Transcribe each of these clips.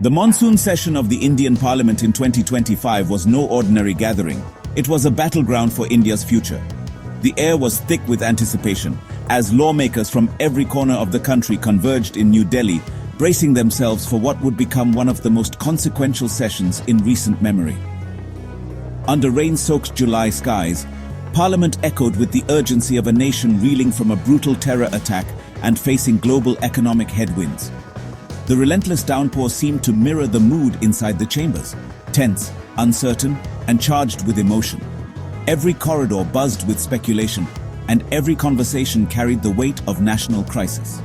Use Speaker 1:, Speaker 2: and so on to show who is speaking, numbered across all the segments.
Speaker 1: The monsoon session of the Indian Parliament in 2025 was no ordinary gathering. It was a battleground for India's future. The air was thick with anticipation, as lawmakers from every corner of the country converged in New Delhi, bracing themselves for what would become one of the most consequential sessions in recent memory. Under rain-soaked July skies, Parliament echoed with the urgency of a nation reeling from a brutal terror attack and facing global economic headwinds. The relentless downpour seemed to mirror the mood inside the chambers, tense, uncertain, and charged with emotion. Every corridor buzzed with speculation, and every conversation carried the weight of national crisis.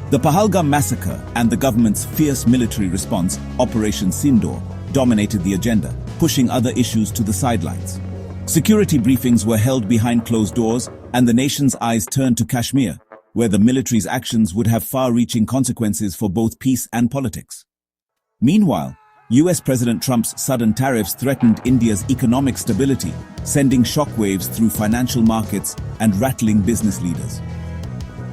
Speaker 1: The Pahalgam massacre and the government's fierce military response, Operation Sindoor, dominated the agenda, pushing other issues to the sidelines. Security briefings were held behind closed doors, and the nation's eyes turned to Kashmir, where the military's actions would have far-reaching consequences for both peace and politics. Meanwhile, US President Trump's sudden tariffs threatened India's economic stability, sending shockwaves through financial markets and rattling business leaders.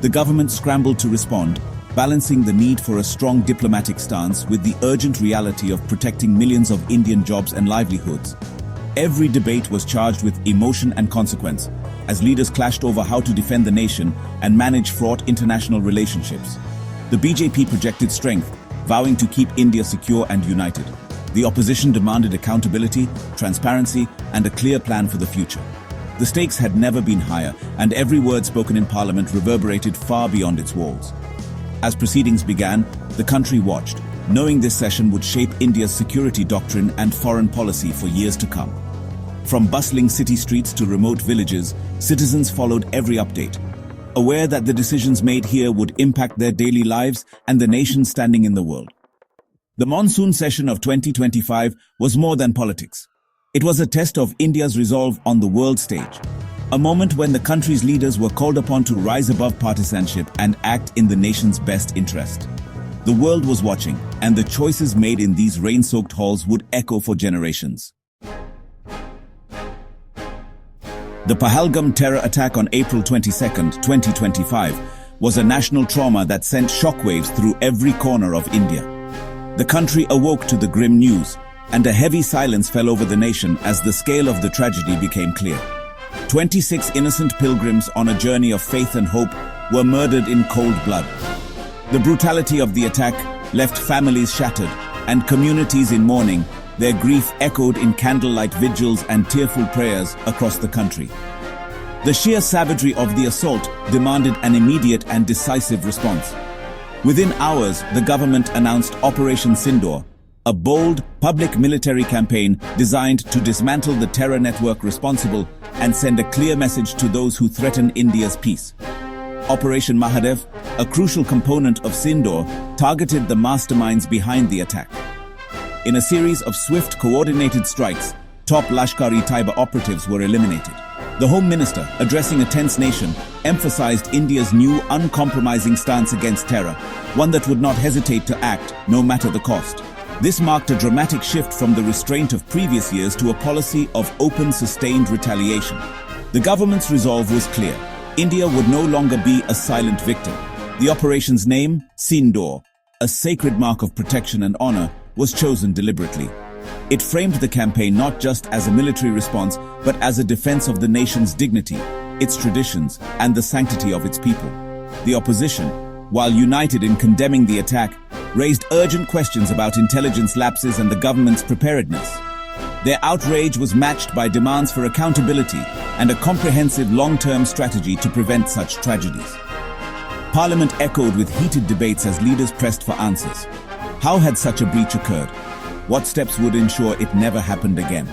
Speaker 1: The government scrambled to respond, balancing the need for a strong diplomatic stance with the urgent reality of protecting millions of Indian jobs and livelihoods. Every debate was charged with emotion and consequence, as leaders clashed over how to defend the nation and manage fraught international relationships. The BJP projected strength, vowing to keep India secure and united. The opposition demanded accountability, transparency, and a clear plan for the future. The stakes had never been higher, and every word spoken in Parliament reverberated far beyond its walls. As proceedings began, the country watched, knowing this session would shape India's security doctrine and foreign policy for years to come. From bustling city streets to remote villages, citizens followed every update, aware that the decisions made here would impact their daily lives and the nation standing in the world. The monsoon session of 2025 was more than politics. It was a test of India's resolve on the world stage, a moment when the country's leaders were called upon to rise above partisanship and act in the nation's best interest. The world was watching, and the choices made in these rain-soaked halls would echo for generations. The Pahalgam terror attack on April 22, 2025, was a national trauma that sent shockwaves through every corner of India. The country awoke to the grim news, and a heavy silence fell over the nation as the scale of the tragedy became clear. 26 innocent pilgrims on a journey of faith and hope were murdered in cold blood. The brutality of the attack left families shattered and communities in mourning, their grief echoed in candlelight vigils and tearful prayers across the country. The sheer savagery of the assault demanded an immediate and decisive response. Within hours, the government announced Operation Sindoor, a bold, public military campaign designed to dismantle the terror network responsible and send a clear message to those who threaten India's peace. Operation Mahadev, a crucial component of Sindoor, targeted the masterminds behind the attack. In a series of swift, coordinated strikes, top Lashkar-e-Taiba operatives were eliminated. The Home Minister, addressing a tense nation, emphasized India's new, uncompromising stance against terror, one that would not hesitate to act, no matter the cost. This marked a dramatic shift from the restraint of previous years to a policy of open, sustained retaliation. The government's resolve was clear. India would no longer be a silent victim. The operation's name, Sindoor, a sacred mark of protection and honor, was chosen deliberately. It framed the campaign not just as a military response, but as a defense of the nation's dignity, its traditions, and the sanctity of its people. The opposition, while united in condemning the attack, raised urgent questions about intelligence lapses and the government's preparedness. Their outrage was matched by demands for accountability and a comprehensive long-term strategy to prevent such tragedies. Parliament echoed with heated debates as leaders pressed for answers. How had such a breach occurred? What steps would ensure it never happened again?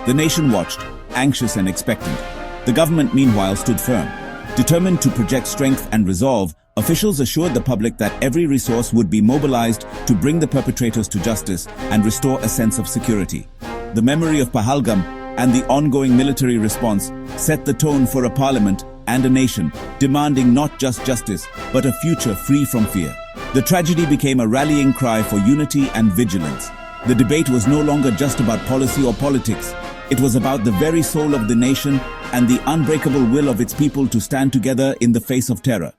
Speaker 1: The nation watched, anxious and expectant. The government, meanwhile, stood firm. Determined to project strength and resolve, officials assured the public that every resource would be mobilized to bring the perpetrators to justice and restore a sense of security. The memory of Pahalgam and the ongoing military response set the tone for a parliament and a nation demanding not just justice, but a future free from fear. The tragedy became a rallying cry for unity and vigilance. The debate was no longer just about policy or politics. It was about the very soul of the nation and the unbreakable will of its people to stand together in the face of terror.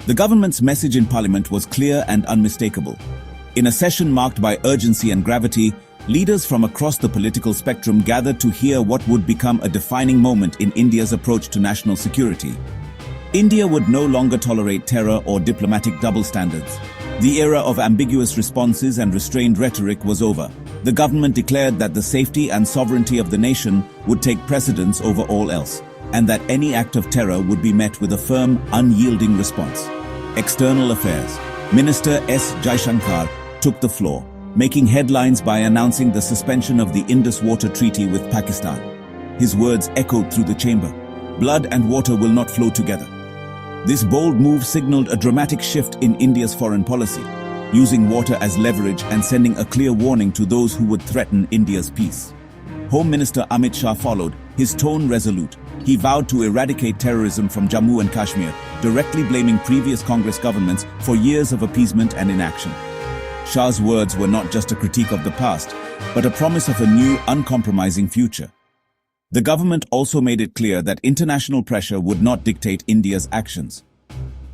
Speaker 1: The government's message in Parliament was clear and unmistakable. In a session marked by urgency and gravity, leaders from across the political spectrum gathered to hear what would become a defining moment in India's approach to national security. India would no longer tolerate terror or diplomatic double standards. The era of ambiguous responses and restrained rhetoric was over. The government declared that the safety and sovereignty of the nation would take precedence over all else, and that any act of terror would be met with a firm, unyielding response. External Affairs Minister S. Jaishankar took the floor, making headlines by announcing the suspension of the Indus Water Treaty with Pakistan. His words echoed through the chamber. Blood and water will not flow together. This bold move signaled a dramatic shift in India's foreign policy, using water as leverage and sending a clear warning to those who would threaten India's peace. Home Minister Amit Shah followed, his tone resolute. He vowed to eradicate terrorism from Jammu and Kashmir, directly blaming previous Congress governments for years of appeasement and inaction. Shah's words were not just a critique of the past, but a promise of a new, uncompromising future. The government also made it clear that international pressure would not dictate India's actions.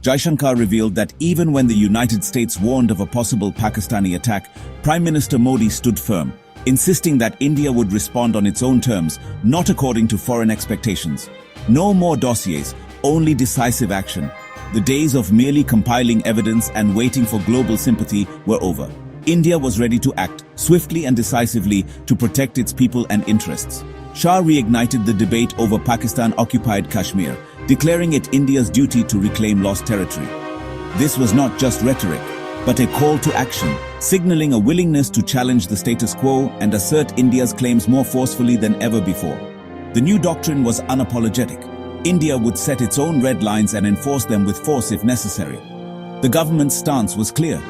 Speaker 1: Jaishankar revealed that even when the United States warned of a possible Pakistani attack, Prime Minister Modi stood firm, insisting that India would respond on its own terms, not according to foreign expectations. No more dossiers, only decisive action. The days of merely compiling evidence and waiting for global sympathy were over. India was ready to act, swiftly and decisively, to protect its people and interests. Shah reignited the debate over Pakistan-occupied Kashmir, declaring it India's duty to reclaim lost territory. This was not just rhetoric, but a call to action, signaling a willingness to challenge the status quo and assert India's claims more forcefully than ever before. The new doctrine was unapologetic. India would set its own red lines and enforce them with force if necessary. The government's stance was clear.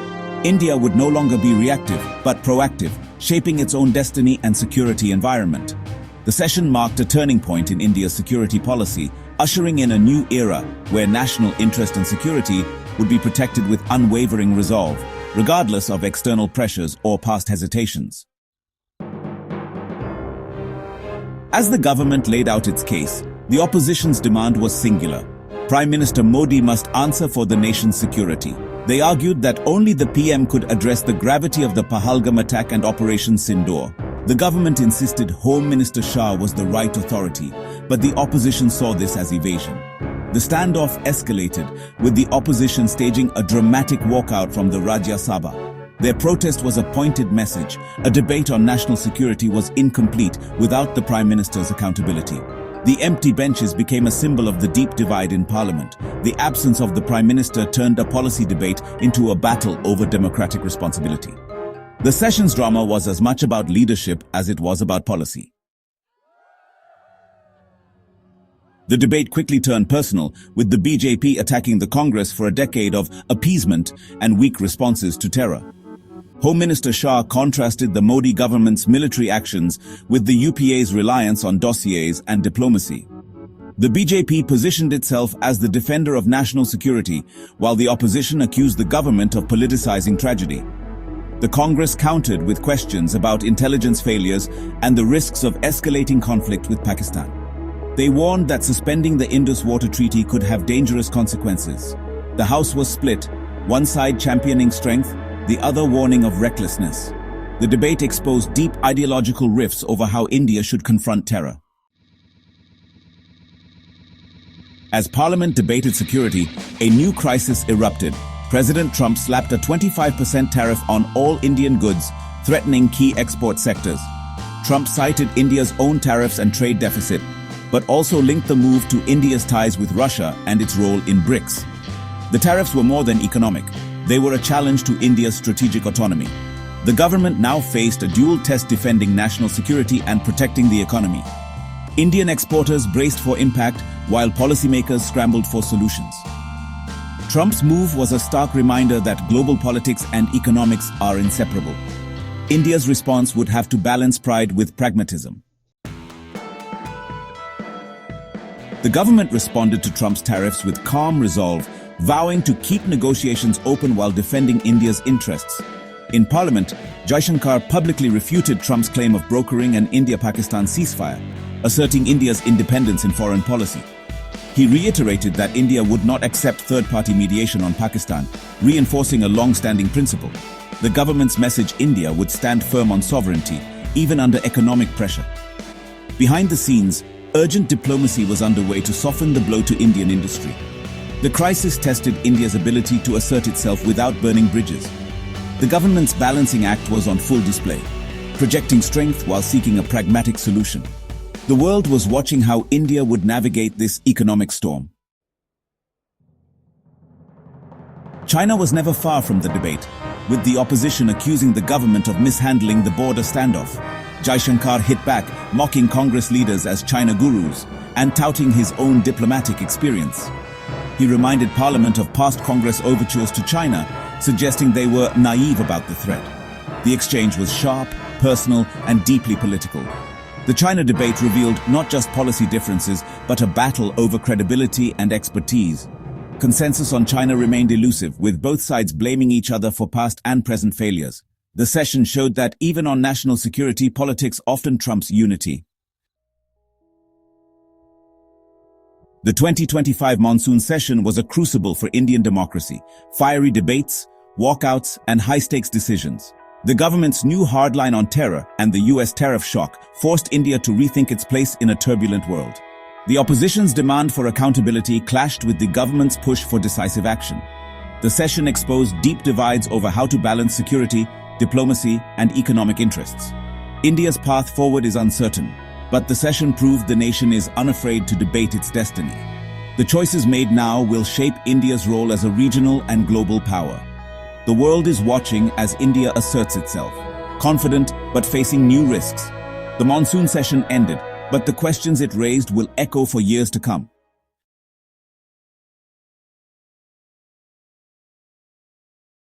Speaker 1: India would no longer be reactive, but proactive, shaping its own destiny and security environment. The session marked a turning point in India's security policy, ushering in a new era where national interest and security would be protected with unwavering resolve, regardless of external pressures or past hesitations. As the government laid out its case, the opposition's demand was singular. Prime Minister Modi must answer for the nation's security. They argued that only the PM could address the gravity of the Pahalgam attack and Operation Sindoor. The government insisted Home Minister Shah was the right authority, but the opposition saw this as evasion. The standoff escalated, with the opposition staging a dramatic walkout from the Rajya Sabha. Their protest was a pointed message. A debate on national security was incomplete without the Prime Minister's accountability. The empty benches became a symbol of the deep divide in Parliament. The absence of the Prime Minister turned a policy debate into a battle over democratic responsibility. The session's drama was as much about leadership as it was about policy. The debate quickly turned personal, with the BJP attacking the Congress for a decade of appeasement and weak responses to terror. Home Minister Shah contrasted the Modi government's military actions with the UPA's reliance on dossiers and diplomacy. The BJP positioned itself as the defender of national security, while the opposition accused the government of politicizing tragedy. The Congress countered with questions about intelligence failures and the risks of escalating conflict with Pakistan. They warned that suspending the Indus Water Treaty could have dangerous consequences. The House was split, one side championing strength, the other warning of recklessness. The debate exposed deep ideological rifts over how India should confront terror. As Parliament debated security, a new crisis erupted. President Trump slapped a 25% tariff on all Indian goods, threatening key export sectors. Trump cited India's own tariffs and trade deficit, but also linked the move to India's ties with Russia and its role in BRICS. The tariffs were more than economic. They were a challenge to India's strategic autonomy. The government now faced a dual test defending national security and protecting the economy. Indian exporters braced for impact, while policymakers scrambled for solutions. Trump's move was a stark reminder that global politics and economics are inseparable. India's response would have to balance pride with pragmatism. The government responded to Trump's tariffs with calm resolve, vowing to keep negotiations open while defending India's interests. In Parliament, Jaishankar publicly refuted Trump's claim of brokering an India-Pakistan ceasefire, asserting India's independence in foreign policy. He reiterated that India would not accept third-party mediation on Pakistan, reinforcing a long-standing principle. The government's message India would stand firm on sovereignty, even under economic pressure. Behind the scenes, urgent diplomacy was underway to soften the blow to Indian industry. The crisis tested India's ability to assert itself without burning bridges. The government's balancing act was on full display, projecting strength while seeking a pragmatic solution. The world was watching how India would navigate this economic storm. China was never far from the debate, with the opposition accusing the government of mishandling the border standoff. Jaishankar hit back, mocking Congress leaders as China gurus and touting his own diplomatic experience. He reminded Parliament of past Congress overtures to China, suggesting they were naive about the threat. The exchange was sharp, personal, and deeply political. The China debate revealed not just policy differences, but a battle over credibility and expertise. Consensus on China remained elusive, with both sides blaming each other for past and present failures. The session showed that even on national security, politics often trumps unity. The 2025 monsoon session was a crucible for Indian democracy. Fiery debates, walkouts, and high-stakes decisions. The government's new hardline on terror and the US tariff shock forced India to rethink its place in a turbulent world. The opposition's demand for accountability clashed with the government's push for decisive action. The session exposed deep divides over how to balance security, diplomacy, and economic interests. India's path forward is uncertain, but the session proved the nation is unafraid to debate its destiny. The choices made now will shape India's role as a regional and global power. The world is watching as India asserts itself, confident but facing new risks. The monsoon session ended, but the questions it raised will echo for years to come.